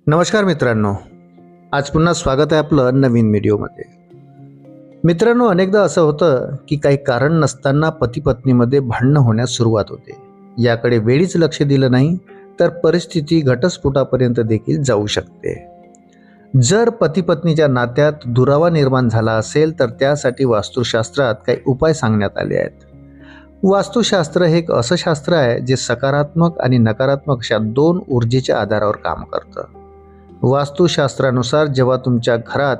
नमस्कार मित्रांनो, आज पुन्हा स्वागत आहे आपलं नवीन व्हिडिओमध्ये. मित्रांनो, अनेकदा असं होतं की काही कारण नसताना पती पत्नीमध्ये भांडणं होण्यास सुरुवात होते. याकडे वेळीच लक्ष दिलं नाही तर परिस्थिती घटस्फोटापर्यंत देखील जाऊ शकते. जर पती पत्नीच्या नात्यात दुरावा निर्माण झाला असेल तर त्यासाठी वास्तुशास्त्रात काही उपाय सांगण्यात आले आहेत. वास्तुशास्त्र हे एक असं शास्त्र आहे जे सकारात्मक आणि नकारात्मक अशा दोन ऊर्जेच्या आधारावर काम करतं. वास्तुशास्त्रानुसार जेव्हा तुमच्या घरात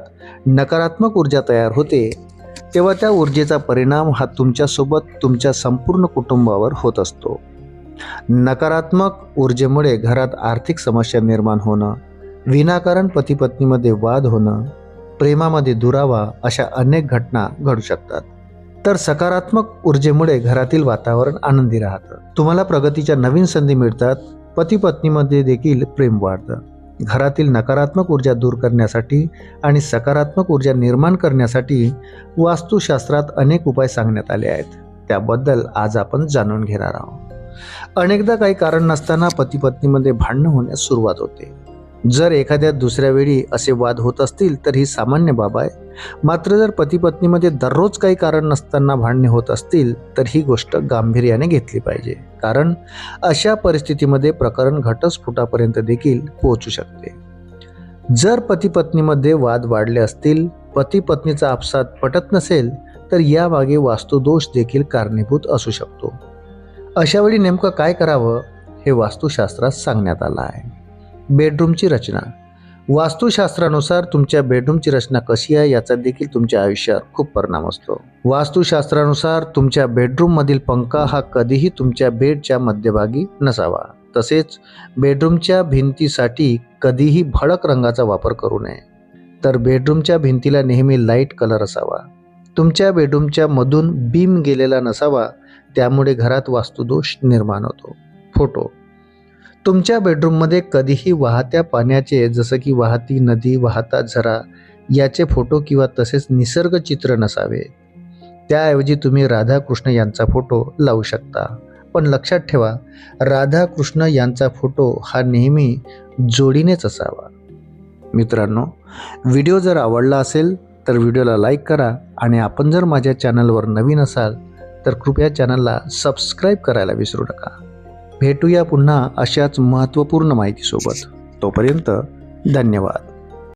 नकारात्मक ऊर्जा तयार होते तेव्हा त्या ऊर्जेचा परिणाम हा तुमच्यासोबत तुमच्या संपूर्ण कुटुंबावर होत असतो. नकारात्मक ऊर्जेमुळे घरात आर्थिक समस्या निर्माण होणं, विनाकारण पती पत्नीमध्ये वाद होणं, प्रेमामध्ये दुरावा अशा अनेक घटना घडू शकतात. तर सकारात्मक ऊर्जेमुळे घरातील वातावरण आनंदी राहतं, तुम्हाला प्रगतीच्या नवीन संधी मिळतात, पती पत्नीमध्ये देखील प्रेम वाढतं. घरातील नकारात्मक ऊर्जा दूर करण्यासाठी आणि सकारात्मक ऊर्जा निर्माण करण्यासाठी वास्तुशास्त्रात अनेक उपाय सांगण्यात आले आहेत. त्याबद्दल आज आपण जाणून घेणार आहोत. अनेकदा काही कारण नसताना पती पत्नीमध्ये भांडणं होण्यास सुरुवात होते. जर एखाद्या दुसऱ्या वेळी असे वाद होत असतील तर ही सामान्य बाब आहे. मात्र जर पती पत्नीमध्ये दररोज काही कारण नसताना भांडणे होत असतील तर ही गोष्ट गांभीर्याने घेतली पाहिजे, कारण अशा परिस्थितीमध्ये प्रकरण घटस्फोटापर्यंत देखील पोहोचू शकते. जर पती पत्नीमध्ये वाद वाढले असतील, पती पत्नीचा आपसात पटत नसेल तर यामागे वास्तुदोष देखील कारणीभूत असू शकतो. अशा वेळी नेमकं काय करावं हे वास्तुशास्त्रात सांगण्यात आलं आहे. बेडरूमची रचना. वास्तुशास्त्रानुसार तुमच्या बेडरूमची रचना कशी आहे याचा देखील तुमच्या आयुष्यावर खूप परिणाम असतो. वास्तुशास्त्रानुसार तुमच्या बेडरूममधील पंखा हा कधीही तुमच्या बेडच्या मध्यभागी नसावा. तसेच बेडरूमच्या भिंतीसाठी कधीही भडक रंगाचा वापर करू नये. तर बेडरूमच्या भिंतीला नेहमी लाईट कलर असावा. तुमच्या बेडरूमच्या मधून बीम गेलेला नसावा, त्यामुळे घरात वास्तुदोष निर्माण होतो. फोटो. तुमच्या बेडरूममध्ये कधीही वाहत्या पाण्याचे, जसं की वाहती नदी, वाहता झरा याचे फोटो किंवा तसेच निसर्ग चित्र नसावे. त्याऐवजी तुम्ही राधाकृष्ण यांचा फोटो लावू शकता. पण लक्षात ठेवा, राधाकृष्ण यांचा फोटो हा नेहमी जोडीनेच असावा. मित्रांनो, व्हिडिओ जर आवडला असेल तर व्हिडिओला लाईक करा आणि आपण जर माझ्या चॅनलवर नवीन असाल तर कृपया चॅनलला सबस्क्राईब करायला विसरू नका. भेटूया पुन्हा अशाच महत्त्वपूर्ण माहितीसोबत. तोपर्यंत धन्यवाद.